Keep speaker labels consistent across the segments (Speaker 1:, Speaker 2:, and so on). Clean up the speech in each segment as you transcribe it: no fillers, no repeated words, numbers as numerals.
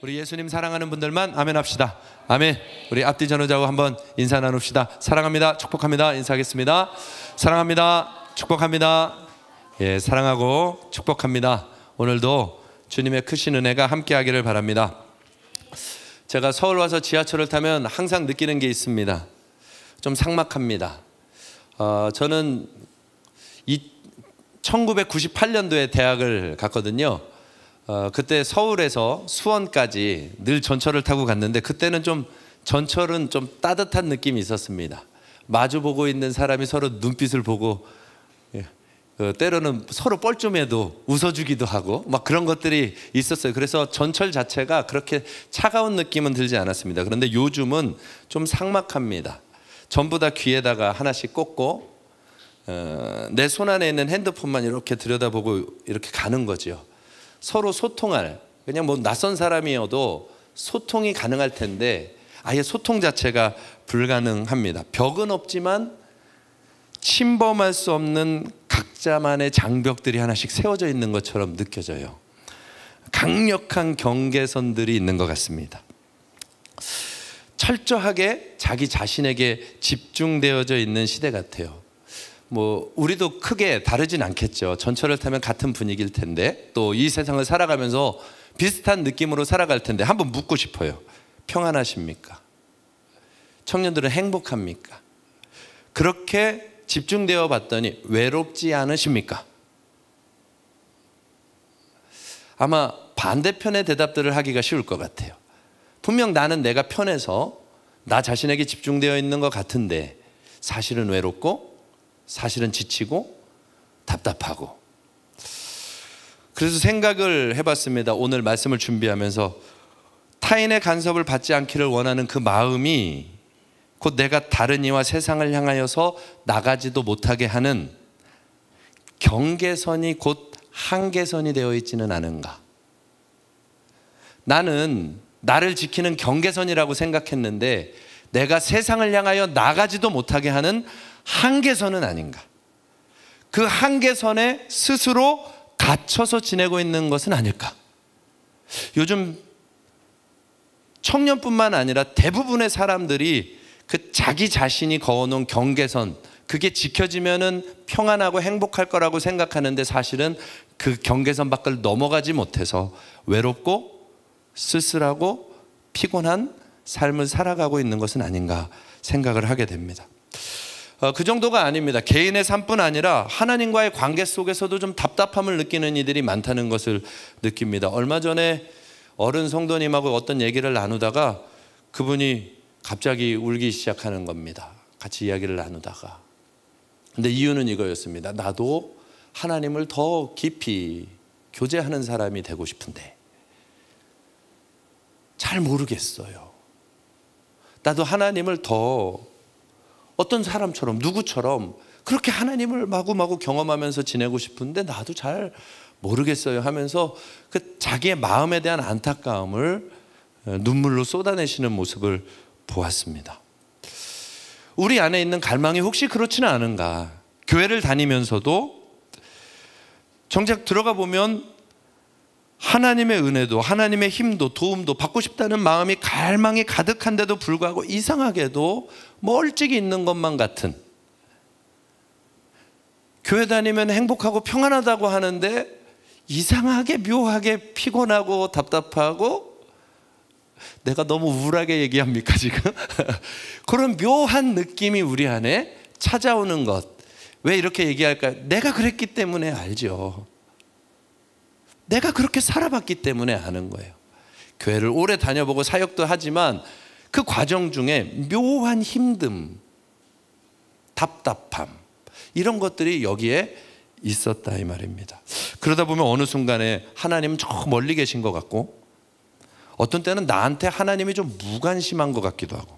Speaker 1: 우리 예수님 사랑하는 분들만 아멘 합시다. 아멘. 우리 앞뒤 전후자고 한번 인사 나눕시다. 사랑합니다. 축복합니다. 인사하겠습니다. 사랑합니다. 축복합니다. 예, 사랑하고 축복합니다. 오늘도 주님의 크신 은혜가 함께하기를 바랍니다. 제가 서울 와서 지하철을 타면 항상 느끼는 게 있습니다. 좀 삭막합니다. 저는 1998년도에 대학을 갔거든요. 그때 서울에서 수원까지 늘 전철을 타고 갔는데, 그때는 좀 전철은 좀 따뜻한 느낌이 있었습니다. 마주보고 있는 사람이 서로 눈빛을 보고 때로는 서로 뻘쭘해도 웃어주기도 하고 막 그런 것들이 있었어요. 그래서 전철 자체가 그렇게 차가운 느낌은 들지 않았습니다. 그런데 요즘은 좀 삭막합니다. 전부 다 귀에다가 하나씩 꽂고 내 손 안에 있는 핸드폰만 이렇게 들여다보고 이렇게 가는 거죠. 서로 소통할, 그냥 뭐 낯선 사람이어도 소통이 가능할 텐데 아예 소통 자체가 불가능합니다. 벽은 없지만 침범할 수 없는 각자만의 장벽들이 하나씩 세워져 있는 것처럼 느껴져요. 강력한 경계선들이 있는 것 같습니다. 철저하게 자기 자신에게 집중되어져 있는 시대 같아요. 뭐 우리도 크게 다르진 않겠죠. 전철을 타면 같은 분위기일 텐데, 또 이 세상을 살아가면서 비슷한 느낌으로 살아갈 텐데 한번 묻고 싶어요. 평안하십니까? 청년들은 행복합니까? 그렇게 집중되어 봤더니 외롭지 않으십니까? 아마 반대편의 대답들을 하기가 쉬울 것 같아요. 분명 나는 내가 편해서 나 자신에게 집중되어 있는 것 같은데 사실은 외롭고, 사실은 지치고 답답하고. 그래서 생각을 해봤습니다. 오늘 말씀을 준비하면서 타인의 간섭을 받지 않기를 원하는 그 마음이 곧 내가 다른 이와 세상을 향하여서 나가지도 못하게 하는 경계선이 곧 한계선이 되어 있지는 않은가. 나는 나를 지키는 경계선이라고 생각했는데 내가 세상을 향하여 나가지도 못하게 하는 한계선은 아닌가. 그 한계선에 스스로 갇혀서 지내고 있는 것은 아닐까. 요즘 청년뿐만 아니라 대부분의 사람들이 그 자기 자신이 그어놓은 경계선, 그게 지켜지면은 평안하고 행복할 거라고 생각하는데 사실은 그 경계선 밖을 넘어가지 못해서 외롭고 쓸쓸하고 피곤한 삶을 살아가고 있는 것은 아닌가 생각을 하게 됩니다. 그 정도가 아닙니다. 개인의 삶뿐 아니라 하나님과의 관계 속에서도 좀 답답함을 느끼는 이들이 많다는 것을 느낍니다. 얼마 전에 어른 성도님하고 어떤 얘기를 나누다가 그분이 갑자기 울기 시작하는 겁니다. 같이 이야기를 나누다가. 근데 이유는 이거였습니다. 나도 하나님을 더 깊이 교제하는 사람이 되고 싶은데 잘 모르겠어요. 나도 하나님을 더 어떤 사람처럼, 누구처럼 그렇게 하나님을 마구마구 경험하면서 지내고 싶은데 나도 잘 모르겠어요 하면서 그 자기의 마음에 대한 안타까움을 눈물로 쏟아내시는 모습을 보았습니다. 우리 안에 있는 갈망이 혹시 그렇지는 않은가. 교회를 다니면서도 정작 들어가 보면 하나님의 은혜도, 하나님의 힘도, 도움도 받고 싶다는 마음이 갈망이 가득한데도 불구하고 이상하게도 멀찍이 있는 것만 같은, 교회 다니면 행복하고 평안하다고 하는데 이상하게 묘하게 피곤하고 답답하고, 내가 너무 우울하게 얘기합니까 지금? 그런 묘한 느낌이 우리 안에 찾아오는 것. 왜 이렇게 얘기할까요? 내가 그랬기 때문에 알죠. 내가 그렇게 살아봤기 때문에 아는 거예요. 교회를 오래 다녀보고 사역도 하지만 그 과정 중에 묘한 힘듦, 답답함, 이런 것들이 여기에 있었다 이 말입니다. 그러다 보면 어느 순간에 하나님은 저 멀리 계신 것 같고, 어떤 때는 나한테 하나님이 좀 무관심한 것 같기도 하고,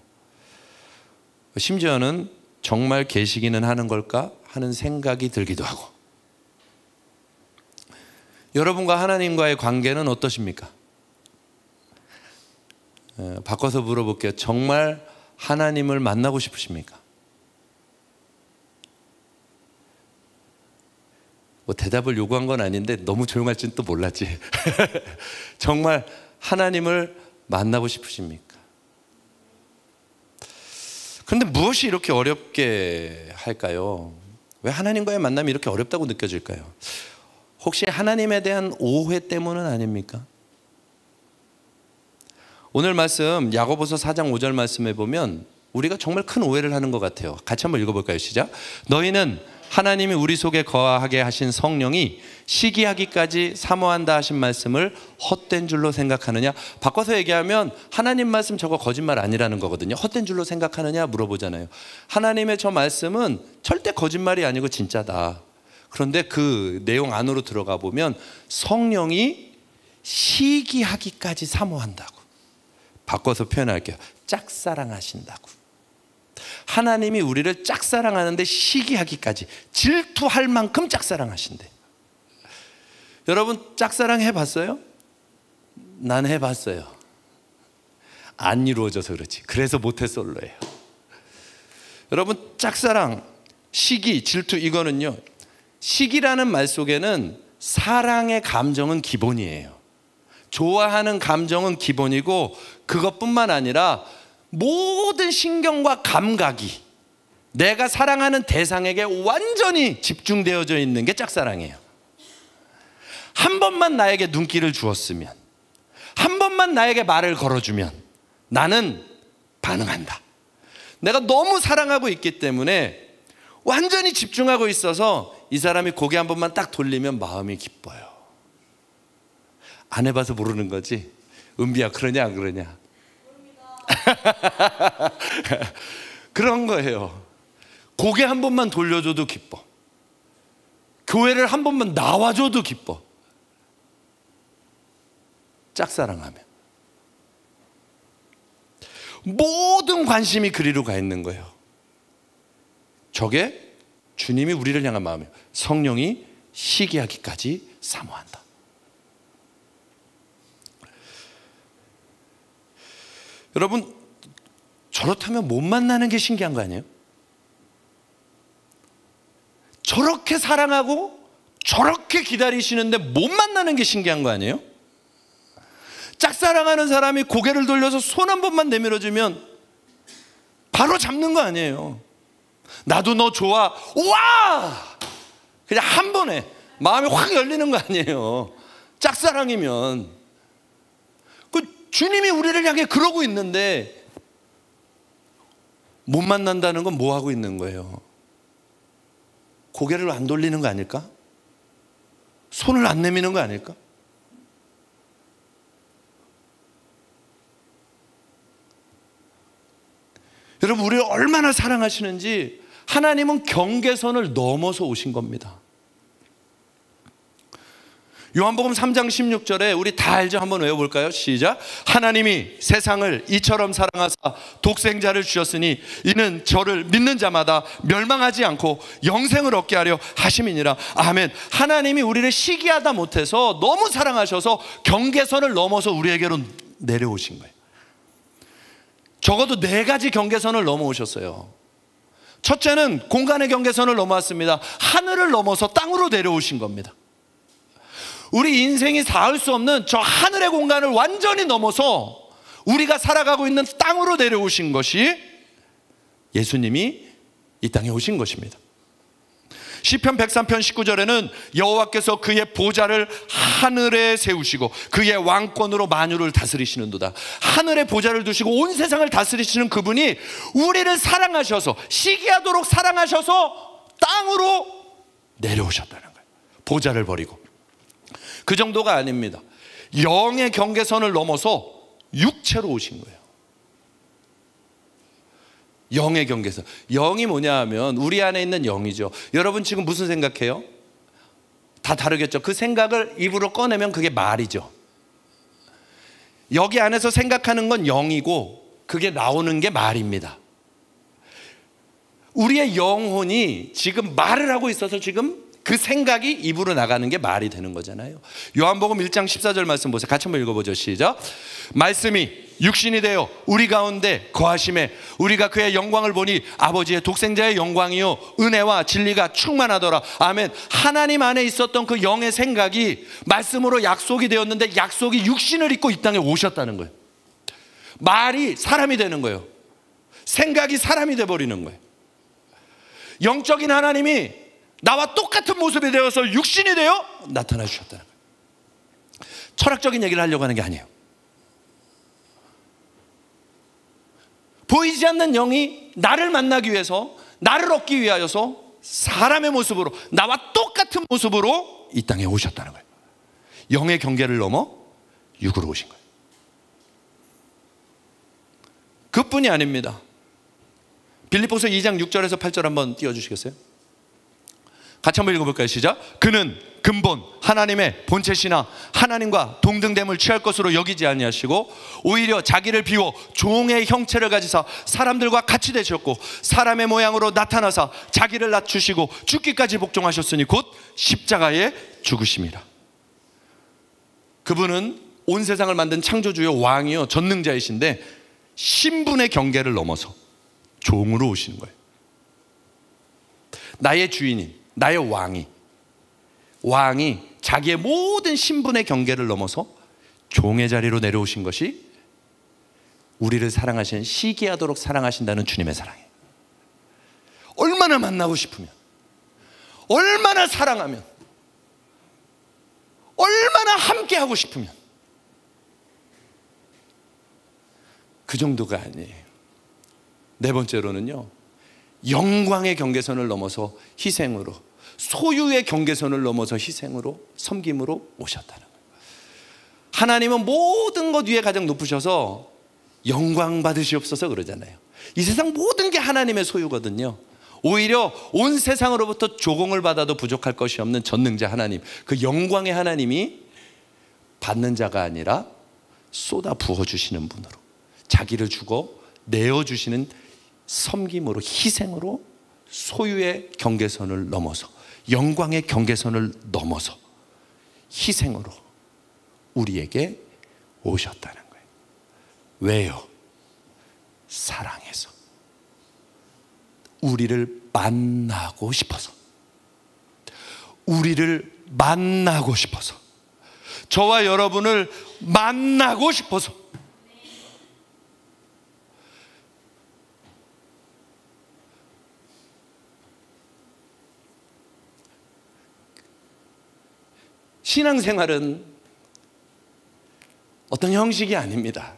Speaker 1: 심지어는 정말 계시기는 하는 걸까 하는 생각이 들기도 하고. 여러분과 하나님과의 관계는 어떠십니까? 바꿔서 물어볼게요. 정말 하나님을 만나고 싶으십니까? 뭐 대답을 요구한 건 아닌데 너무 조용할지는 또 몰랐지. 정말 하나님을 만나고 싶으십니까? 그런데 무엇이 이렇게 어렵게 할까요? 왜 하나님과의 만남이 이렇게 어렵다고 느껴질까요? 혹시 하나님에 대한 오해 때문은 아닙니까? 오늘 말씀 야고보서 4장 5절 말씀에 보면 우리가 정말 큰 오해를 하는 것 같아요. 같이 한번 읽어볼까요? 시작. 너희는 하나님이 우리 속에 거하게 하신 성령이 시기하기까지 사모한다 하신 말씀을 헛된 줄로 생각하느냐? 바꿔서 얘기하면 하나님 말씀 저거 거짓말 아니라는 거거든요. 헛된 줄로 생각하느냐 물어보잖아요. 하나님의 저 말씀은 절대 거짓말이 아니고 진짜다. 그런데 그 내용 안으로 들어가 보면 성령이 시기하기까지 사모한다고. 바꿔서 표현할게요. 짝사랑하신다고. 하나님이 우리를 짝사랑하는데 시기하기까지, 질투할 만큼 짝사랑하신대. 여러분 짝사랑 해봤어요? 난 해봤어요. 안 이루어져서 그렇지. 그래서 모태솔로예요. 여러분 짝사랑, 시기, 질투, 이거는요, 시기라는 말 속에는 사랑의 감정은 기본이에요. 좋아하는 감정은 기본이고, 그것뿐만 아니라 모든 신경과 감각이 내가 사랑하는 대상에게 완전히 집중되어져 있는 게 짝사랑이에요. 한 번만 나에게 눈길을 주었으면, 한 번만 나에게 말을 걸어주면 나는 반응한다. 내가 너무 사랑하고 있기 때문에 완전히 집중하고 있어서 이 사람이 고개 한 번만 딱 돌리면 마음이 기뻐요. 안 해봐서 모르는 거지. 은비야, 그러냐 안 그러냐? 그런 거예요. 고개 한 번만 돌려줘도 기뻐. 교회를 한 번만 나와줘도 기뻐. 짝사랑하면 모든 관심이 그리로 가 있는 거예요. 저게 주님이 우리를 향한 마음이에요. 성령이 시기하기까지 사모한다. 여러분 저렇다면 못 만나는 게 신기한 거 아니에요? 저렇게 사랑하고 저렇게 기다리시는데 못 만나는 게 신기한 거 아니에요? 짝사랑하는 사람이 고개를 돌려서 손 한 번만 내밀어주면 바로 잡는 거 아니에요? 나도 너 좋아. 와! 그냥 한 번에 마음이 확 열리는 거 아니에요? 짝사랑이면. 그 주님이 우리를 향해 그러고 있는데 못 만난다는 건 뭐 하고 있는 거예요? 고개를 안 돌리는 거 아닐까? 손을 안 내미는 거 아닐까? 여러분 우리를 얼마나 사랑하시는지 하나님은 경계선을 넘어서 오신 겁니다. 요한복음 3장 16절에 우리 다 알죠? 한번 외워볼까요? 시작. 하나님이 세상을 이처럼 사랑하사 독생자를 주셨으니 이는 저를 믿는 자마다 멸망하지 않고 영생을 얻게 하려 하심이니라. 아멘. 하나님이 우리를 시기하다 못해서 너무 사랑하셔서 경계선을 넘어서 우리에게로 내려오신 거예요. 적어도 4가지 경계선을 넘어오셨어요. 첫째는 공간의 경계선을 넘어왔습니다. 하늘을 넘어서 땅으로 내려오신 겁니다. 우리 인생이 닿을 수 없는 저 하늘의 공간을 완전히 넘어서 우리가 살아가고 있는 땅으로 내려오신 것이 예수님이 이 땅에 오신 것입니다. 시편 103편 19절에는 여호와께서 그의 보좌를 하늘에 세우시고 그의 왕권으로 만유를 다스리시는도다. 하늘에 보좌를 두시고 온 세상을 다스리시는 그분이 우리를 사랑하셔서 시기하도록 사랑하셔서 땅으로 내려오셨다는 거예요. 보좌를 버리고. 그 정도가 아닙니다. 영의 경계선을 넘어서 육체로 오신 거예요. 영의 경계선. 영이 뭐냐 하면 우리 안에 있는 영이죠. 여러분 지금 무슨 생각해요? 다 다르겠죠. 그 생각을 입으로 꺼내면 그게 말이죠. 여기 안에서 생각하는 건 영이고 그게 나오는 게 말입니다. 우리의 영혼이 지금 말을 하고 있어서 지금 그 생각이 입으로 나가는 게 말이 되는 거잖아요. 요한복음 1장 14절 말씀 보세요. 같이 한번 읽어보죠. 시작. 말씀이 육신이 되어 우리 가운데 거하심에 우리가 그의 영광을 보니 아버지의 독생자의 영광이요 은혜와 진리가 충만하더라. 아멘. 하나님 안에 있었던 그 영의 생각이 말씀으로 약속이 되었는데 약속이 육신을 입고 이 땅에 오셨다는 거예요. 말이 사람이 되는 거예요. 생각이 사람이 돼버리는 거예요. 영적인 하나님이 나와 똑같은 모습이 되어서 육신이 되어 나타나 주셨다는 거예요. 철학적인 얘기를 하려고 하는 게 아니에요. 보이지 않는 영이 나를 만나기 위해서, 나를 얻기 위하여서 사람의 모습으로, 나와 똑같은 모습으로 이 땅에 오셨다는 거예요. 영의 경계를 넘어 육으로 오신 거예요. 그뿐이 아닙니다. 빌립보서 2장 6절에서 8절 한번 띄워주시겠어요? 같이 한번 읽어볼까요? 시작. 그는 근본 하나님의 본체시나 하나님과 동등됨을 취할 것으로 여기지 아니하시고 오히려 자기를 비워 종의 형체를 가지사 사람들과 같이 되셨고 사람의 모양으로 나타나사 자기를 낮추시고 죽기까지 복종하셨으니 곧 십자가에 죽으심이라. 그분은 온 세상을 만든 창조주요 왕이요 전능자이신데 신분의 경계를 넘어서 종으로 오시는 거예요. 나의 주인인 나의 왕이 자기의 모든 신분의 경계를 넘어서 종의 자리로 내려오신 것이 우리를 사랑하시는, 시기하도록 사랑하신다는 주님의 사랑이에요. 얼마나 만나고 싶으면, 얼마나 사랑하면, 얼마나 함께하고 싶으면 그 정도가 아니에요. 네 번째로는요, 영광의 경계선을 넘어서 희생으로, 소유의 경계선을 넘어서 희생으로, 섬김으로 오셨다는 거예요. 하나님은 모든 것 위에 가장 높으셔서 영광 받으시옵소서 그러잖아요. 이 세상 모든 게 하나님의 소유거든요. 오히려 온 세상으로부터 조공을 받아도 부족할 것이 없는 전능자 하나님, 그 영광의 하나님이 받는 자가 아니라 쏟아 부어주시는 분으로 자기를 주고 내어주시는 섬김으로, 희생으로 소유의 경계선을 넘어서, 영광의 경계선을 넘어서 희생으로 우리에게 오셨다는 거예요. 왜요? 사랑해서, 우리를 만나고 싶어서, 우리를 만나고 싶어서, 저와 여러분을 만나고 싶어서. 신앙생활은 어떤 형식이 아닙니다.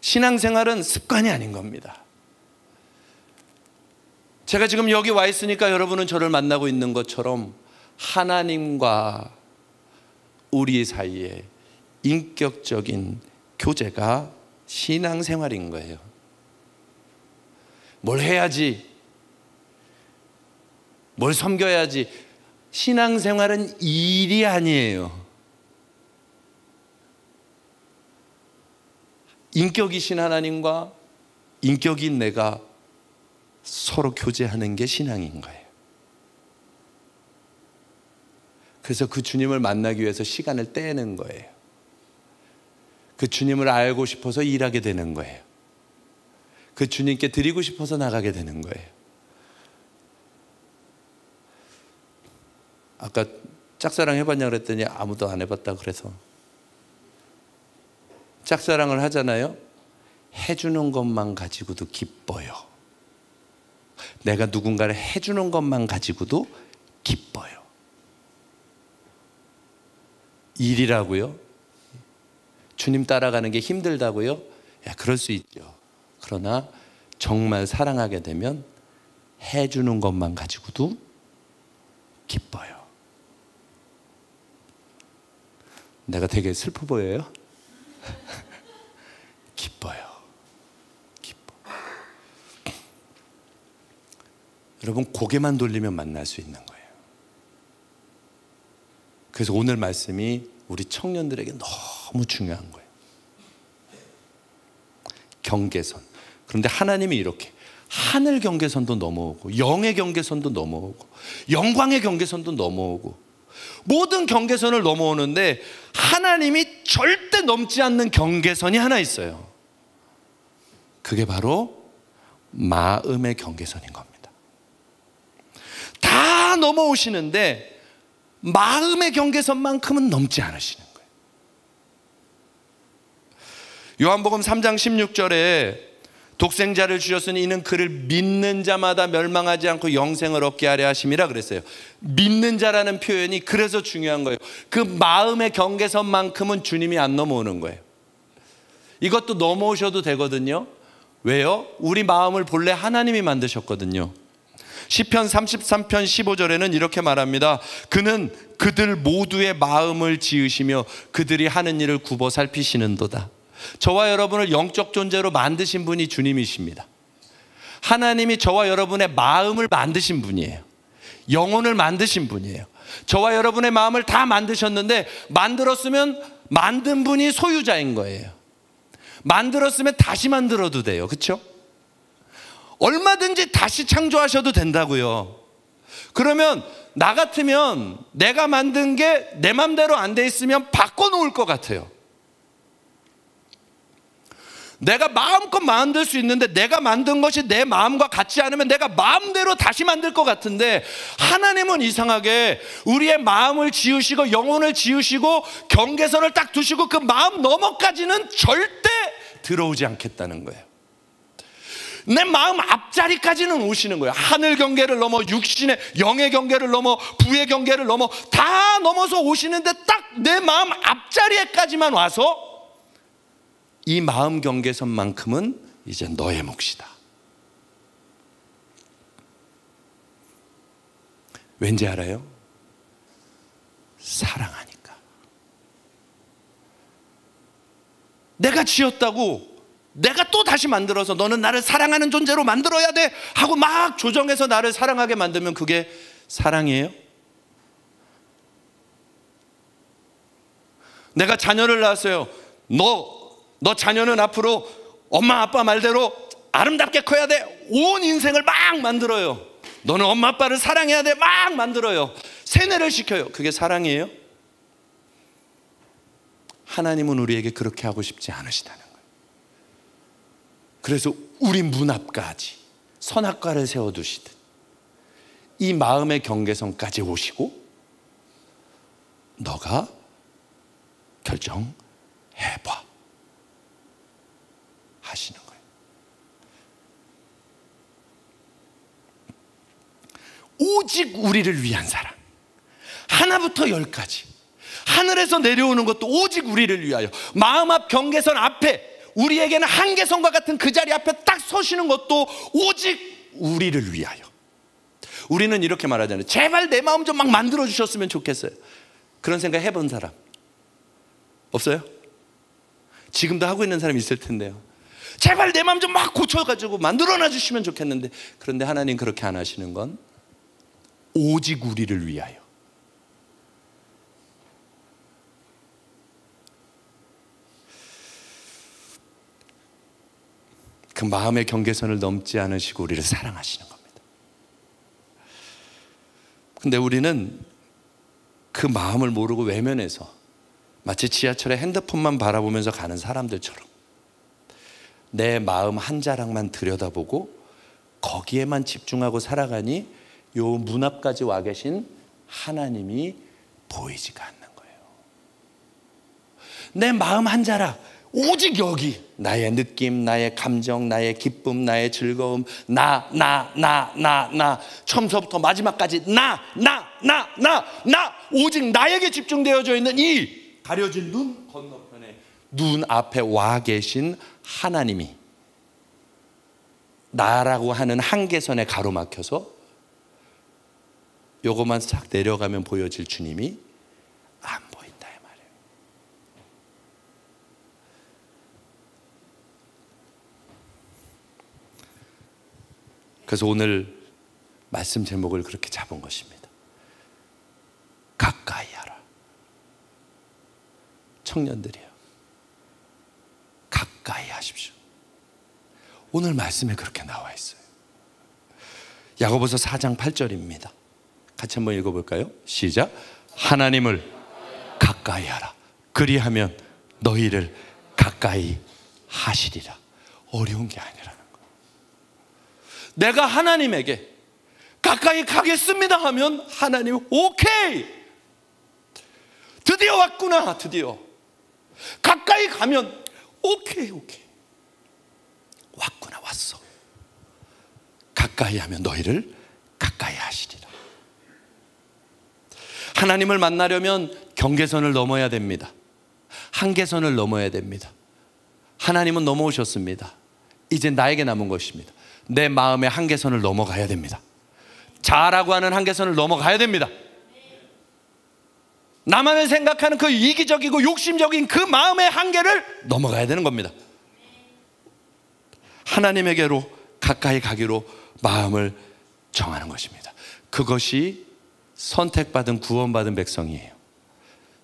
Speaker 1: 신앙생활은 습관이 아닌 겁니다. 제가 지금 여기 와 있으니까 여러분은 저를 만나고 있는 것처럼 하나님과 우리 사이에 인격적인 교제가 신앙생활인 거예요. 뭘 해야지, 뭘 섬겨야지. 신앙생활은 일이 아니에요. 인격이신 하나님과 인격인 내가 서로 교제하는 게 신앙인 거예요. 그래서 그 주님을 만나기 위해서 시간을 떼는 거예요. 그 주님을 알고 싶어서 일하게 되는 거예요. 그 주님께 드리고 싶어서 나가게 되는 거예요. 아까 짝사랑 해봤냐 그랬더니 아무도 안 해봤다 그래서. 짝사랑을 하잖아요. 해주는 것만 가지고도 기뻐요. 내가 누군가를 해주는 것만 가지고도 기뻐요. 일이라고요? 주님 따라가는 게 힘들다고요? 야, 그럴 수 있죠. 그러나 정말 사랑하게 되면 해주는 것만 가지고도 기뻐요. 내가 되게 슬퍼 보여요? 기뻐요. 기뻐. 여러분, 고개만 돌리면 만날 수 있는 거예요. 그래서 오늘 말씀이 우리 청년들에게 너무 중요한 거예요. 경계선. 그런데 하나님이 이렇게, 하늘 경계선도 넘어오고, 영의 경계선도 넘어오고, 영광의 경계선도 넘어오고, 모든 경계선을 넘어오는데 하나님이 절대 넘지 않는 경계선이 하나 있어요. 그게 바로 마음의 경계선인 겁니다. 다 넘어오시는데 마음의 경계선만큼은 넘지 않으시는 거예요. 요한복음 3장 16절에 독생자를 주셨으니 이는 그를 믿는 자마다 멸망하지 않고 영생을 얻게 하려 하심이라 그랬어요. 믿는 자라는 표현이 그래서 중요한 거예요. 그 마음의 경계선만큼은 주님이 안 넘어오는 거예요. 이것도 넘어오셔도 되거든요. 왜요? 우리 마음을 본래 하나님이 만드셨거든요. 시편 33편 15절에는 이렇게 말합니다. 그는 그들 모두의 마음을 지으시며 그들이 하는 일을 굽어 살피시는도다. 저와 여러분을 영적 존재로 만드신 분이 주님이십니다. 하나님이 저와 여러분의 마음을 만드신 분이에요. 영혼을 만드신 분이에요. 저와 여러분의 마음을 다 만드셨는데, 만들었으면 만든 분이 소유자인 거예요. 만들었으면 다시 만들어도 돼요. 그렇죠? 얼마든지 다시 창조하셔도 된다고요. 그러면 나 같으면 내가 만든 게 내 맘대로 안 돼 있으면 바꿔놓을 것 같아요. 내가 마음껏 만들 수 있는데 내가 만든 것이 내 마음과 같지 않으면 내가 마음대로 다시 만들 것 같은데, 하나님은 이상하게 우리의 마음을 지으시고 영혼을 지으시고 경계선을 딱 두시고 그 마음 너머까지는 절대 들어오지 않겠다는 거예요. 내 마음 앞자리까지는 오시는 거예요. 하늘 경계를 넘어 육신의 영의 경계를 넘어 부의 경계를 넘어 다 넘어서 오시는데 딱 내 마음 앞자리에까지만 와서 이 마음 경계선만큼은 이제 너의 몫이다. 왠지 알아요? 사랑하니까. 내가 지었다고 내가 또 다시 만들어서 너는 나를 사랑하는 존재로 만들어야 돼 하고 막 조정해서 나를 사랑하게 만들면 그게 사랑이에요? 내가 자녀를 낳았어요. 너 자녀는 앞으로 엄마 아빠 말대로 아름답게 커야 돼. 온 인생을 막 만들어요. 너는 엄마 아빠를 사랑해야 돼. 막 만들어요. 세뇌를 시켜요. 그게 사랑이에요? 하나님은 우리에게 그렇게 하고 싶지 않으시다는 거예요. 그래서 우리 문 앞까지 선악과를 세워두시듯 이 마음의 경계선까지 오시고 너가 결정해봐 하시는 거예요. 오직 우리를 위한 사랑, 하나부터 열까지 하늘에서 내려오는 것도 오직 우리를 위하여, 마음 앞 경계선 앞에 우리에게는 한계선과 같은 그 자리 앞에 딱 서시는 것도 오직 우리를 위하여. 우리는 이렇게 말하잖아요. 제발 내 마음 좀 막 만들어 주셨으면 좋겠어요. 그런 생각 해본 사람 없어요? 지금도 하고 있는 사람이 있을 텐데요. 제발 내 마음 좀 막 고쳐가지고 만들어놔 주시면 좋겠는데, 그런데 하나님 그렇게 안 하시는 건 오직 우리를 위하여. 그 마음의 경계선을 넘지 않으시고 우리를 사랑하시는 겁니다. 근데 우리는 그 마음을 모르고 외면해서 마치 지하철에 핸드폰만 바라보면서 가는 사람들처럼 내 마음 한 자락만 들여다보고 거기에만 집중하고 살아가니 요 문 앞까지 와 계신 하나님이 보이지가 않는 거예요. 내 마음 한 자락 오직 여기, 나의 느낌, 나의 감정, 나의 기쁨, 나의 즐거움, 나 처음서부터 마지막까지 나 오직 나에게 집중되어져 있는 이 가려진 눈 건너편에 눈 앞에 와 계신 하나님이 나라고 하는 한계선에 가로막혀서 요것만 싹 내려가면 보여질 주님이 안 보인다 이 말이에요. 그래서 오늘 말씀 제목을 그렇게 잡은 것입니다. 가까이 하라. 청년들이요, 가까이 하십시오. 오늘 말씀에 그렇게 나와 있어요. 야고보서 4장 8절입니다. 같이 한번 읽어볼까요? 시작. 하나님을 가까이 하라. 그리하면 너희를 가까이 하시리라. 어려운 게 아니라는 거예요. 내가 하나님에게 가까이 가겠습니다 하면 하나님은 오케이, 드디어 왔구나, 드디어 가까이 가면 오케이 왔구나, 왔어. 가까이 하면 너희를 가까이 하시리라. 하나님을 만나려면 경계선을 넘어야 됩니다. 한계선을 넘어야 됩니다. 하나님은 넘어오셨습니다. 이제 나에게 남은 것입니다. 내 마음의 한계선을 넘어가야 됩니다. 자라고 하는 한계선을 넘어가야 됩니다. 나만을 생각하는 그 이기적이고 욕심적인 그 마음의 한계를 넘어가야 되는 겁니다. 하나님에게로 가까이 가기로 마음을 정하는 것입니다. 그것이 선택받은 구원받은 백성이에요.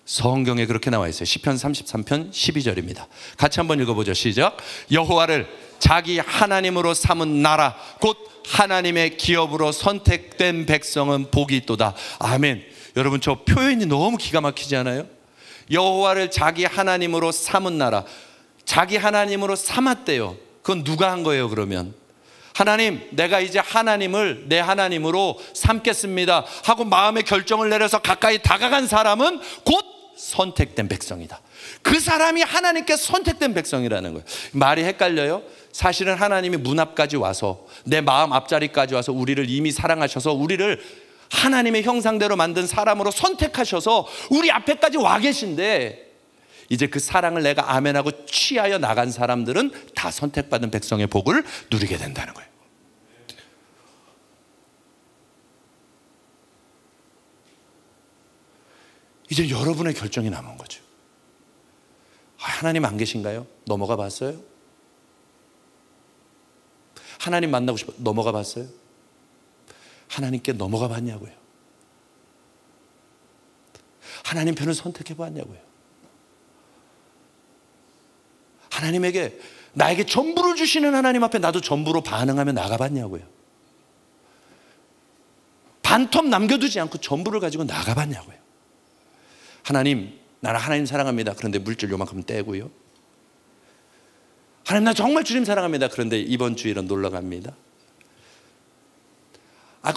Speaker 1: 성경에 그렇게 나와 있어요. 시편 33편 12절입니다. 같이 한번 읽어보죠. 시작. 여호와를 자기 하나님으로 삼은 나라 곧 하나님의 기업으로 선택된 백성은 복이 있도다. 아멘. 여러분, 저 표현이 너무 기가 막히지 않아요? 여호와를 자기 하나님으로 삼은 나라, 자기 하나님으로 삼았대요. 그건 누가 한 거예요? 그러면 하나님, 내가 이제 하나님을 내 하나님으로 삼겠습니다 하고 마음의 결정을 내려서 가까이 다가간 사람은 곧 선택된 백성이다. 그 사람이 하나님께 선택된 백성이라는 거예요. 말이 헷갈려요? 사실은 하나님이 문 앞까지 와서, 내 마음 앞자리까지 와서 우리를 이미 사랑하셔서 우리를 하나님의 형상대로 만든 사람으로 선택하셔서 우리 앞에까지 와 계신데, 이제 그 사랑을 내가 아멘하고 취하여 나간 사람들은 다 선택받은 백성의 복을 누리게 된다는 거예요. 이제 여러분의 결정이 남은 거죠. 하나님 안 계신가요? 넘어가 봤어요? 하나님 만나고 싶어 넘어가 봤어요? 하나님께 넘어가 봤냐고요? 하나님 편을 선택해 봤냐고요? 하나님에게 나에게 전부를 주시는 하나님 앞에 나도 전부로 반응하며 나가봤냐고요? 반텀 남겨두지 않고 전부를 가지고 나가봤냐고요? 하나님, 나는 하나님 사랑합니다. 그런데 물질 요만큼 떼고요. 하나님, 나 정말 주님 사랑합니다. 그런데 이번 주일은 놀러 갑니다.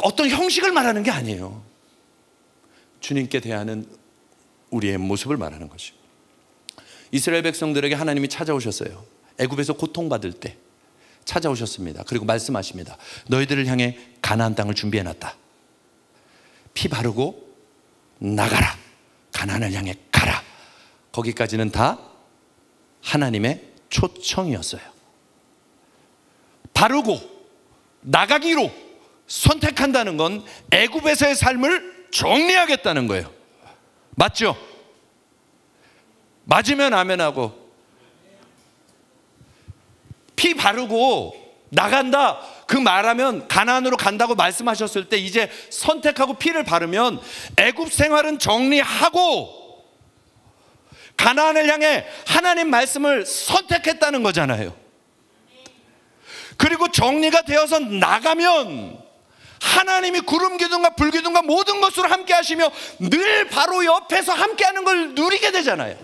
Speaker 1: 어떤 형식을 말하는 게 아니에요. 주님께 대하는 우리의 모습을 말하는 것이죠. 이스라엘 백성들에게 하나님이 찾아오셨어요. 애굽에서 고통받을 때 찾아오셨습니다. 그리고 말씀하십니다. 너희들을 향해 가나안 땅을 준비해놨다. 피 바르고 나가라. 가나안을 향해 가라. 거기까지는 다 하나님의 초청이었어요. 바르고 나가기로 선택한다는 건 애굽에서의 삶을 정리하겠다는 거예요. 맞죠? 맞으면 아멘하고. 피 바르고 나간다, 그 말하면 가나안으로 간다고 말씀하셨을 때 이제 선택하고 피를 바르면 애굽 생활은 정리하고 가나안을 향해 하나님 말씀을 선택했다는 거잖아요. 그리고 정리가 되어서 나가면 하나님이 구름 기둥과 불 기둥과 모든 것으로 함께 하시며 늘 바로 옆에서 함께 하는 걸 누리게 되잖아요.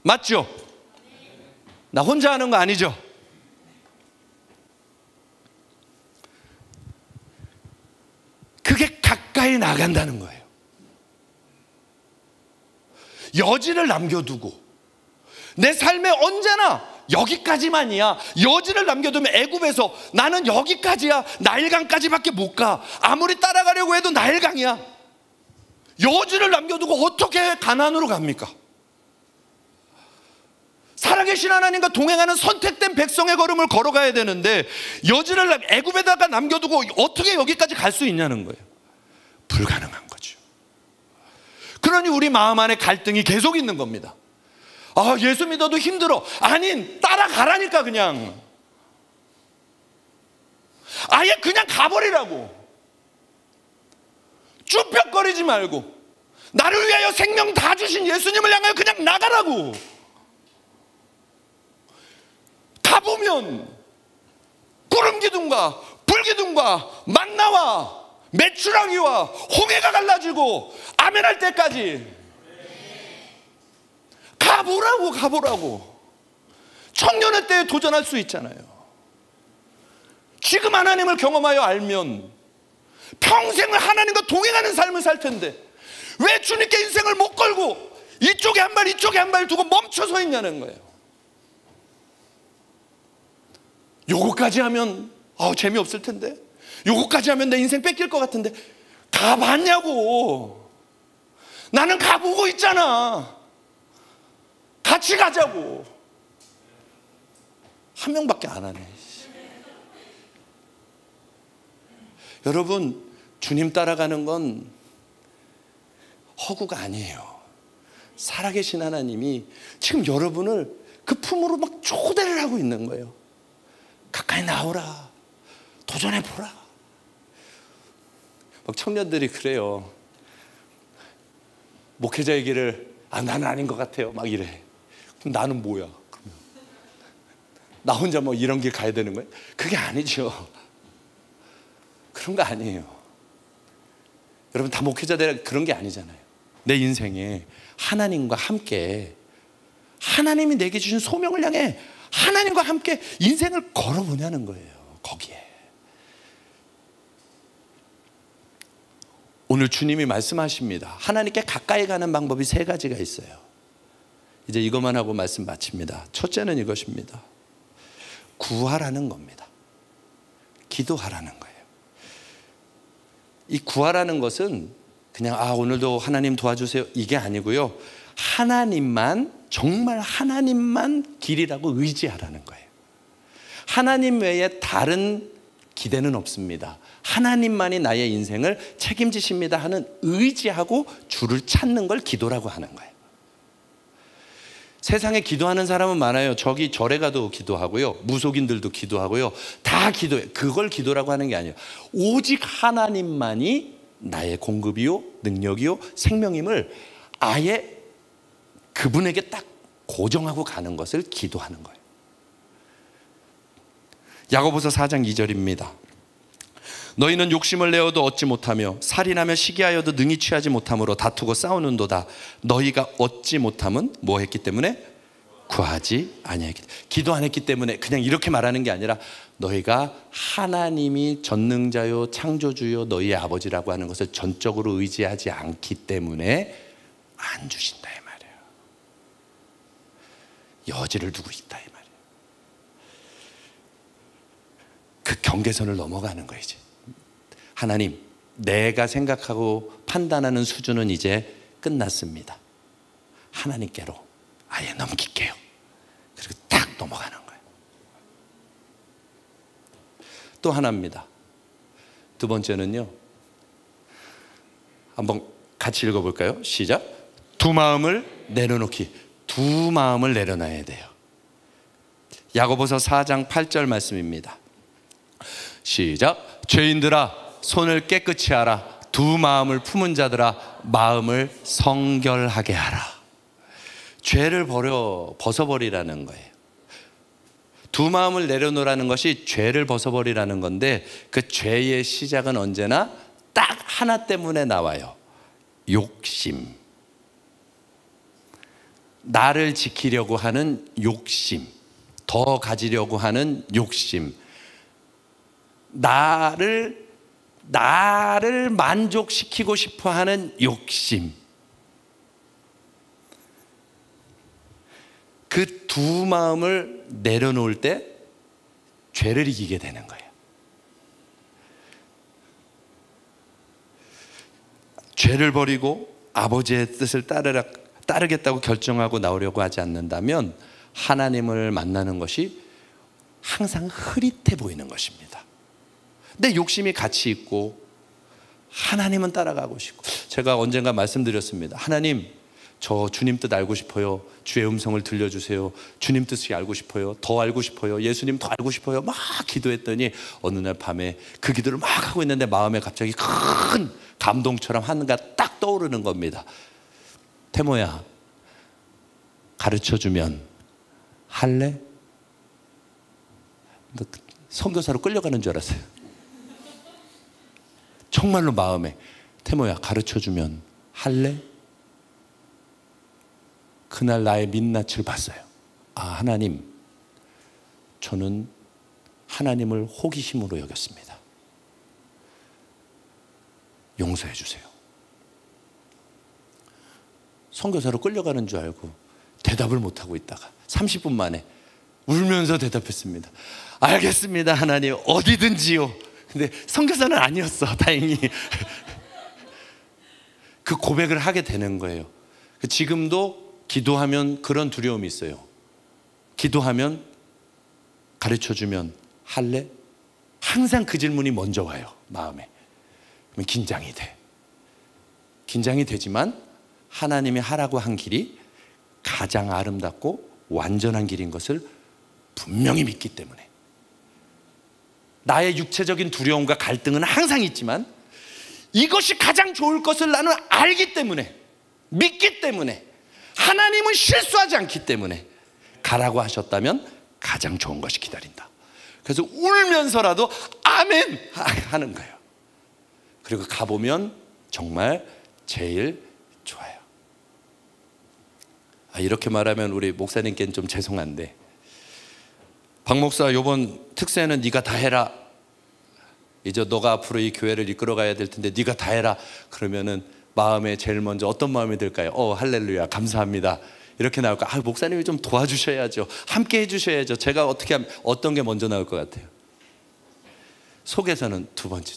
Speaker 1: 맞죠? 나 혼자 하는 거 아니죠? 그게 가까이 나간다는 거예요. 여지를 남겨두고 내 삶에 언제나 여기까지만이야. 여지를 남겨두면 애굽에서 나는 여기까지야. 나일강까지밖에 못 가. 아무리 따라가려고 해도 나일강이야. 여지를 남겨두고 어떻게 가나안으로 갑니까? 살아계신 하나님과 동행하는 선택된 백성의 걸음을 걸어가야 되는데 여지를 애굽에다가 남겨두고 어떻게 여기까지 갈 수 있냐는 거예요. 불가능한 거죠. 그러니 우리 마음 안에 갈등이 계속 있는 겁니다. 아, 예수 믿어도 힘들어. 아닌, 따라가라니까. 그냥 아예 그냥 가버리라고. 쭈뼛거리지 말고 나를 위하여 생명 다 주신 예수님을 향하여 그냥 나가라고. 가보면 구름 기둥과 불
Speaker 2: 물기둥과 만나와 메추라기와 홍해가 갈라지고 아멘할 때까지 가보라고. 청년의 때에 도전할 수 있잖아요. 지금 하나님을 경험하여 알면 평생을 하나님과 동행하는 삶을 살 텐데 왜 주님께 인생을 못 걸고 이쪽에 한 발 이쪽에 한 발 두고 멈춰 서 있냐는 거예요. 요거까지 하면 재미없을 텐데, 요거까지 하면 내 인생 뺏길 것 같은데 가봤냐고. 나는 가보고 있잖아. 같이 가자고. 한 명밖에 안 하네. 여러분, 주님 따라가는 건 허구가 아니에요. 살아계신 하나님이 지금 여러분을 그 품으로 막 초대를 하고 있는 거예요. 가까이 나오라. 도전해보라. 막 청년들이 그래요. 목회자의 길을 나는 아닌 것 같아요. 막 이래. 그럼 나는 뭐야? 그러면 나 혼자 뭐 이런 길 가야 되는 거예요? 그게 아니죠. 그런 거 아니에요. 여러분, 다 목회자들 그런 게 아니잖아요. 내 인생에 하나님과 함께, 하나님이 내게 주신 소명을 향해 하나님과 함께 인생을 걸어보냐는 거예요. 거기에 오늘 주님이 말씀하십니다. 하나님께 가까이 가는 방법이 세 가지가 있어요. 이제 이것만 하고 말씀 마칩니다. 첫째는 이것입니다. 구하라는 겁니다. 기도하라는 거예요. 이 구하라는 것은 그냥 오늘도 하나님 도와주세요 이게 아니고요. 하나님만, 정말 하나님만 길이라고 의지하라는 거예요. 하나님 외에 다른 기대는 없습니다. 하나님만이 나의 인생을 책임지십니다 하는 의지하고 주를 찾는 걸 기도라고 하는 거예요. 세상에 기도하는 사람은 많아요. 저기 절에 가도 기도하고요. 무속인들도 기도하고요. 다 기도해요. 그걸 기도라고 하는 게 아니에요. 오직 하나님만이 나의 공급이요, 능력이요, 생명임을 아예 그분에게 딱 고정하고 가는 것을 기도하는 거예요. 야고보서 4장 2절입니다. 너희는 욕심을 내어도 얻지 못하며 살인하며 시기하여도 능히 취하지 못함으로 다투고 싸우는도다. 너희가 얻지 못함은 뭐 했기 때문에? 구하지 아니했기 때문에. 기도 안 했기 때문에. 그냥 이렇게 말하는 게 아니라 너희가 하나님이 전능자요 창조주요 너희의 아버지라고 하는 것을 전적으로 의지하지 않기 때문에 안 주신다 이 말이에요. 여지를 두고 있다 이 말이에요. 그 경계선을 넘어가는 거예요. 이제 하나님, 내가 생각하고 판단하는 수준은 이제 끝났습니다. 하나님께로 아예 넘길게요. 그리고 딱 넘어가는 거예요. 또 하나입니다. 두 번째는요, 한번 같이 읽어볼까요? 시작. 두 마음을 내려놓기. 두 마음을 내려놔야 돼요. 야고보서 4장 8절 말씀입니다. 시작. 죄인들아 손을 깨끗이 하라. 두 마음을 품은 자들아 마음을 성결하게 하라. 죄를 벗어버리라는 거예요. 두 마음을 내려놓으라는 것이 죄를 벗어버리라는 건데, 그 죄의 시작은 언제나 딱 하나 때문에 나와요. 욕심. 나를 지키려고 하는 욕심, 더 가지려고 하는 욕심, 나를 만족시키고 싶어 하는 욕심. 그 두 마음을 내려놓을 때 죄를 이기게 되는 거예요. 죄를 버리고 아버지의 뜻을 따르겠다고 결정하고 나오려고 하지 않는다면 하나님을 만나는 것이 항상 흐릿해 보이는 것입니다. 내 욕심이 같이 있고 하나님은 따라가고 싶고. 제가 언젠가 말씀드렸습니다. 하나님, 저 주님 뜻 알고 싶어요. 주의 음성을 들려주세요. 주님 뜻이 알고 싶어요. 더 알고 싶어요. 예수님 더 알고 싶어요. 막 기도했더니 어느 날 밤에 그 기도를 막 하고 있는데 마음에 갑자기 큰 감동처럼 하는가 딱 떠오르는 겁니다. 태모야, 가르쳐주면 할래? 선교사로 끌려가는 줄 알았어요. 정말로 마음에 태모야 가르쳐주면 할래? 그날 나의 민낯을 봤어요. 아, 하나님, 저는 하나님을 호기심으로 여겼습니다. 용서해 주세요. 선교사로 끌려가는 줄 알고 대답을 못하고 있다가 30분 만에 울면서 대답했습니다. 알겠습니다, 하나님. 어디든지요. 근데 선교사는 아니었어, 다행히. 그 고백을 하게 되는 거예요. 지금도 기도하면 그런 두려움이 있어요. 기도하면 가르쳐주면 할래? 항상 그 질문이 먼저 와요, 마음에. 그러면 긴장이 돼. 긴장이 되지만 하나님이 하라고 한 길이 가장 아름답고 완전한 길인 것을 분명히 믿기 때문에. 나의 육체적인 두려움과 갈등은 항상 있지만 이것이 가장 좋을 것을 나는 알기 때문에, 믿기 때문에, 하나님은 실수하지 않기 때문에 가라고 하셨다면 가장 좋은 것이 기다린다. 그래서 울면서라도 아멘 하는 거예요. 그리고 가보면 정말 제일 좋아요. 이렇게 말하면 우리 목사님께는 좀 죄송한데, 박 목사 이번 특세는 네가 다 해라. 이제 너가 앞으로 이 교회를 이끌어 가야 될 텐데 네가 다 해라. 그러면은 마음에 제일 먼저 어떤 마음이 들까요? 할렐루야, 감사합니다. 이렇게 나올까? 목사님이 좀 도와주셔야죠. 함께 해주셔야죠. 제가 어떻게 하면 어떤 게 먼저 나올 것 같아요? 속에서는 두 번째.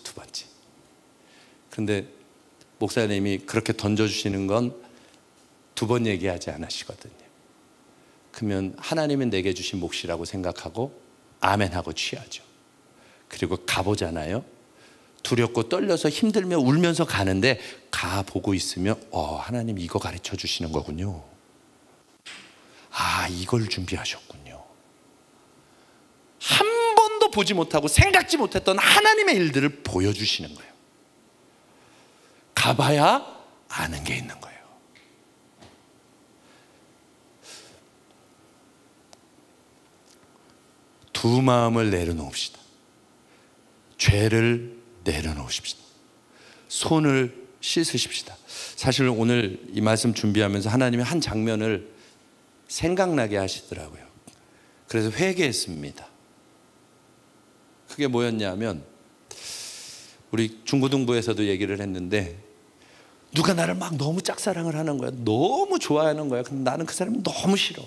Speaker 2: 근데 목사님이 그렇게 던져주시는 건 두 번 얘기하지 않으시거든요. 그러면 하나님은 내게 주신 몫이라고 생각하고 아멘하고 취하죠. 그리고 가보잖아요. 두렵고 떨려서 힘들며 울면서 가는데 가보고 있으면 하나님 이거 가르쳐 주시는 거군요. 이걸 준비하셨군요. 한 번도 보지 못하고 생각지 못했던 하나님의 일들을 보여주시는 거예요. 가봐야 아는 게 있는 거예요. 두 마음을 내려놓읍시다. 죄를 내려놓으십시다. 손을 씻으십시다. 사실 오늘 이 말씀 준비하면서 하나님이 한 장면을 생각나게 하시더라고요. 그래서 회개했습니다. 그게 뭐였냐면, 우리 중고등부에서도 얘기를 했는데 누가 나를 막 너무 짝사랑을 하는 거야. 너무 좋아하는 거야. 근데 나는 그 사람이 너무 싫어.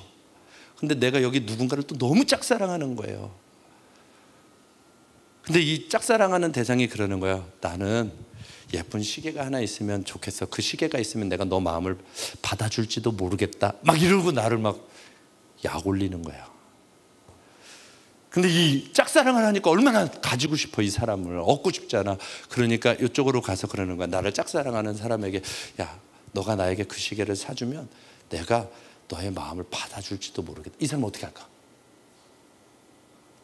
Speaker 2: 근데 내가 여기 누군가를 또 너무 짝사랑하는 거예요. 근데 이 짝사랑하는 대상이 그러는 거야. 나는 예쁜 시계가 하나 있으면 좋겠어. 그 시계가 있으면 내가 너 마음을 받아줄지도 모르겠다. 막 이러고 나를 막 약 올리는 거야. 근데 이 짝사랑을 하니까 얼마나 가지고 싶어, 이 사람을. 얻고 싶잖아. 그러니까 이쪽으로 가서 그러는 거야. 나를 짝사랑하는 사람에게, 야, 너가 나에게 그 시계를 사주면 내가 너의 마음을 받아줄지도 모르겠다. 이 사람 어떻게 할까?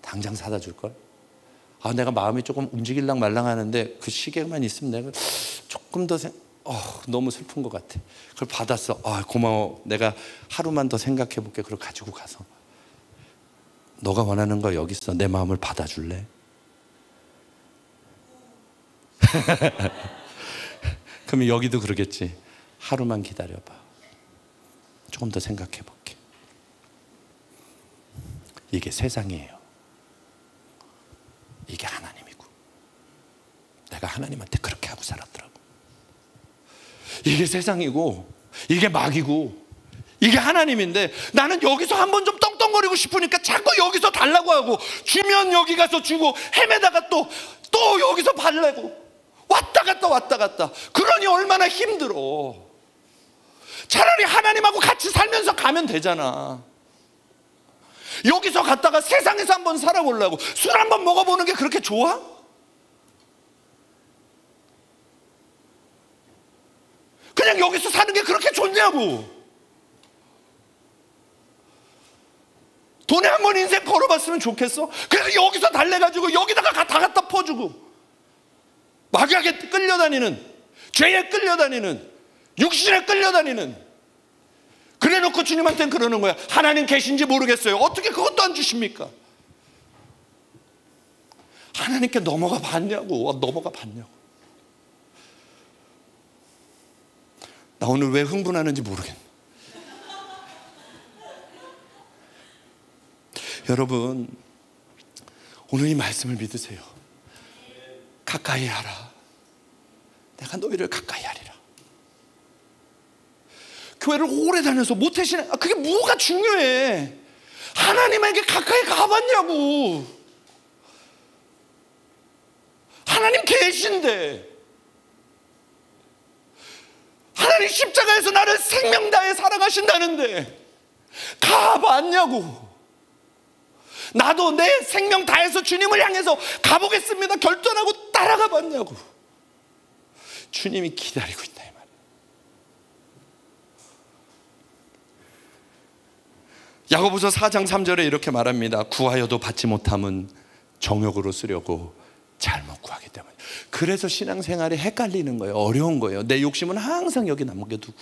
Speaker 2: 당장 사다 줄걸? 내가 마음이 조금 움직일랑 말랑 하는데 그 시계만 있으면 내가 조금 더 너무 슬픈 것 같아. 그걸 받았어. 고마워. 내가 하루만 더 생각해 볼게. 그걸 가지고 가서, 너가 원하는 거 여기 있어. 내 마음을 받아줄래? 그러면 여기도 그러겠지. 하루만 기다려봐. 조금 더 생각해 볼게. 이게 세상이에요. 이게 하나님이고, 내가 하나님한테 그렇게 하고 살았더라고. 이게 세상이고, 이게 마귀고, 이게 하나님인데 나는 여기서 한번 좀 떵떵거리고 싶으니까 자꾸 여기서 달라고 하고, 주면 여기 가서 주고, 헤매다가 또 여기서 달라고, 왔다 갔다. 그러니 얼마나 힘들어. 차라리 하나님하고 같이 살면서 가면 되잖아. 여기서 갔다가 세상에서 한번 살아보려고 술 한번 먹어보는 게 그렇게 좋아? 그냥 여기서 사는 게 그렇게 좋냐고. 돈에 한번 인생 걸어봤으면 좋겠어? 그래서 여기서 달래가지고 여기다가 다 갖다 퍼주고, 마귀에게 끌려다니는, 죄에 끌려다니는, 육신에 끌려다니는. 그래놓고 주님한테는 그러는 거야. 하나님 계신지 모르겠어요. 어떻게 그것도 안 주십니까? 하나님께 넘어가 봤냐고. 나 오늘 왜 흥분하는지 모르겠네. 여러분, 오늘 이 말씀을 믿으세요. 가까이 하라. 내가 너희를 가까이 하리라. 교회를 오래 다녀서 모태신앙, 그게 뭐가 중요해? 하나님에게 가까이 가봤냐고. 하나님 계신데, 하나님 십자가에서 나를 생명 다해 살아가신다는데 가봤냐고. 나도 내 생명 다해서 주님을 향해서 가보겠습니다 결단하고 따라가 봤냐고. 주님이 기다리고 있다 이 말이에요. 야고보서 4장 3절에 이렇게 말합니다. 구하여도 받지 못함은 정욕으로 쓰려고 잘못 구하기 때문에. 그래서 신앙생활이 헷갈리는 거예요. 어려운 거예요. 내 욕심은 항상 여기 남겨두고,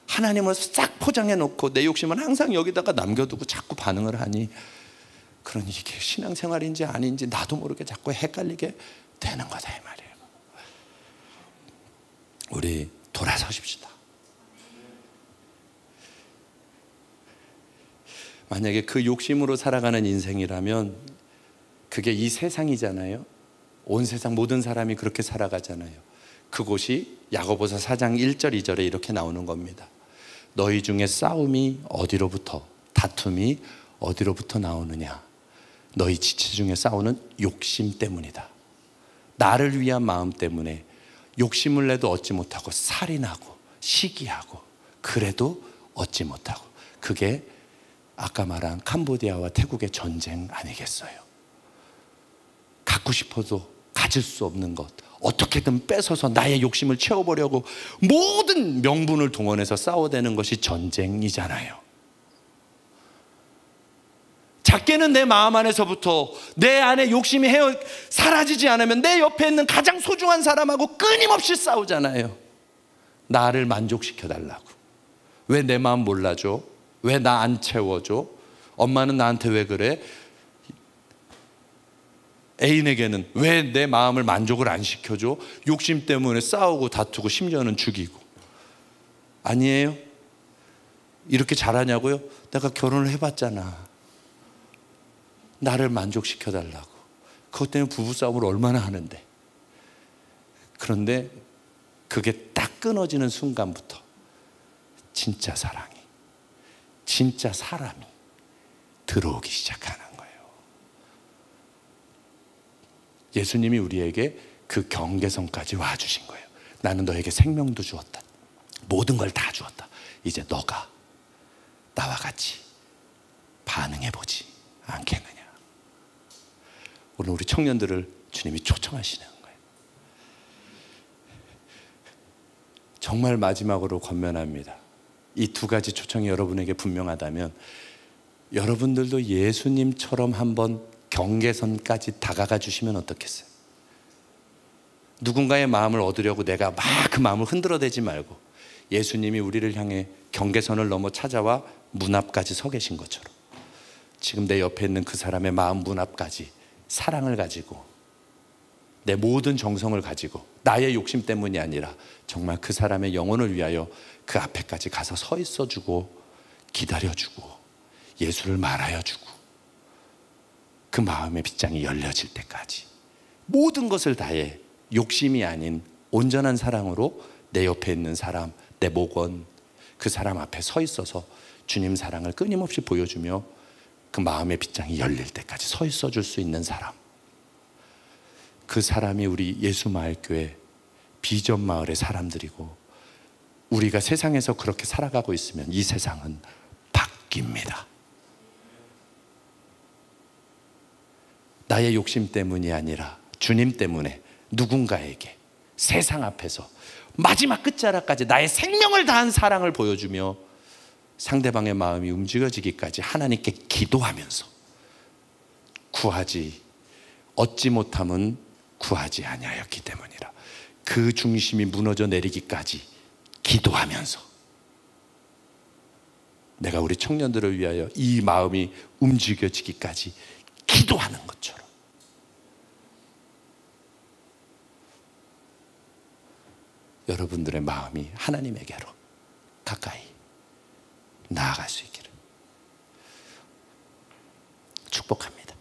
Speaker 2: 하나님을 싹 포장해 놓고 내 욕심은 항상 여기다가 남겨두고 자꾸 반응을 하니, 그러니 이게 신앙생활인지 아닌지 나도 모르게 자꾸 헷갈리게 되는 거다 이 말이에요. 우리 돌아서십시다. 만약에 그 욕심으로 살아가는 인생이라면 그게 이 세상이잖아요. 온 세상 모든 사람이 그렇게 살아가잖아요. 그곳이 야고보서 4장 1절 2절에 이렇게 나오는 겁니다. 너희 중에 싸움이 어디로부터, 다툼이 어디로부터 나오느냐? 너희 지체 중에 싸우는 욕심 때문이다. 나를 위한 마음 때문에 욕심을 내도 얻지 못하고 살인하고 시기하고 그래도 얻지 못하고, 그게 아까 말한 캄보디아와 태국의 전쟁 아니겠어요? 갖고 싶어도 가질 수 없는 것, 어떻게든 뺏어서 나의 욕심을 채워보려고 모든 명분을 동원해서 싸워대는 것이 전쟁이잖아요. 작게는 내 마음 안에서부터 내 안에 욕심이 사라지지 않으면 내 옆에 있는 가장 소중한 사람하고 끊임없이 싸우잖아요. 나를 만족시켜 달라고. 왜 내 마음 몰라줘? 왜 나 안 채워줘? 엄마는 나한테 왜 그래? 애인에게는 왜 내 마음을 만족을 안 시켜줘? 욕심 때문에 싸우고 다투고 심지어는 죽이고. 아니에요? 이렇게 잘하냐고요? 내가 결혼을 해봤잖아. 나를 만족시켜 달라고. 그것 때문에 부부싸움을 얼마나 하는데. 그런데 그게 딱 끊어지는 순간부터 진짜 사랑이, 진짜 사람이 들어오기 시작하는 거예요. 예수님이 우리에게 그 경계선까지 와주신 거예요. 나는 너에게 생명도 주었다. 모든 걸 다 주었다. 이제 너가 나와 같이 반응해보지 않겠느냐. 오늘 우리 청년들을 주님이 초청하시는 거예요. 정말 마지막으로 권면합니다. 이 두 가지 초청이 여러분에게 분명하다면 여러분들도 예수님처럼 한번 경계선까지 다가가 주시면 어떻겠어요? 누군가의 마음을 얻으려고 내가 막 그 마음을 흔들어대지 말고 예수님이 우리를 향해 경계선을 넘어 찾아와 문 앞까지 서 계신 것처럼 지금 내 옆에 있는 그 사람의 마음 문 앞까지 사랑을 가지고 내 모든 정성을 가지고 나의 욕심 때문이 아니라 정말 그 사람의 영혼을 위하여 그 앞에까지 가서 서 있어주고 기다려주고 예수를 말하여주고 그 마음의 빗장이 열려질 때까지 모든 것을 다해 욕심이 아닌 온전한 사랑으로 내 옆에 있는 사람, 내 목원, 그 사람 앞에 서 있어서 주님 사랑을 끊임없이 보여주며 그 마음의 빗장이 열릴 때까지 서 있어 줄 수 있는 사람, 그 사람이 우리 예수마을교회 비전마을의 사람들이고 우리가 세상에서 그렇게 살아가고 있으면 이 세상은 바뀝니다. 나의 욕심 때문이 아니라 주님 때문에 누군가에게 세상 앞에서 마지막 끝자락까지 나의 생명을 다한 사랑을 보여주며 상대방의 마음이 움직여지기까지 하나님께 기도하면서 구하지 얻지 못함은 구하지 아니하였기 때문이라 그 중심이 무너져 내리기까지 기도하면서 내가 우리 청년들을 위하여 이 마음이 움직여지기까지 기도하는 것처럼 여러분들의 마음이 하나님에게로 가까이 나아갈 수 있기를 축복합니다.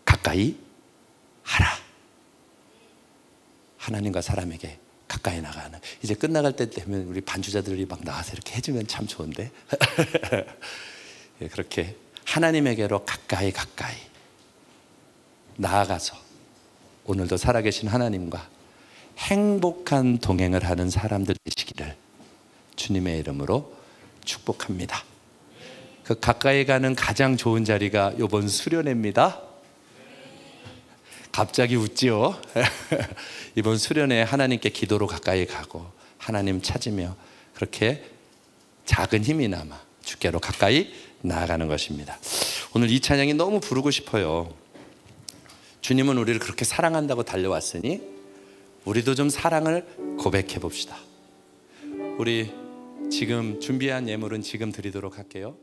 Speaker 2: 가까이 하라. 하나님과 사람에게 가까이 나가는, 이제 끝나갈 때 되면 우리 반주자들이 막 나와서 이렇게 해주면 참 좋은데 예, 그렇게 하나님에게로 가까이 나아가서 오늘도 살아계신 하나님과 행복한 동행을 하는 사람들 되시기를 주님의 이름으로 축복합니다. 그 가까이 가는 가장 좋은 자리가 이번 수련회입니다. 갑자기 웃지요? 이번 수련회에 하나님께 기도로 가까이 가고 하나님 찾으며 그렇게 작은 힘이나마 주께로 가까이 나아가는 것입니다. 오늘 이 찬양이 너무 부르고 싶어요. 주님은 우리를 그렇게 사랑한다고 달려왔으니 우리도 좀 사랑을 고백해 봅시다. 우리 지금 준비한 예물은 지금 드리도록 할게요.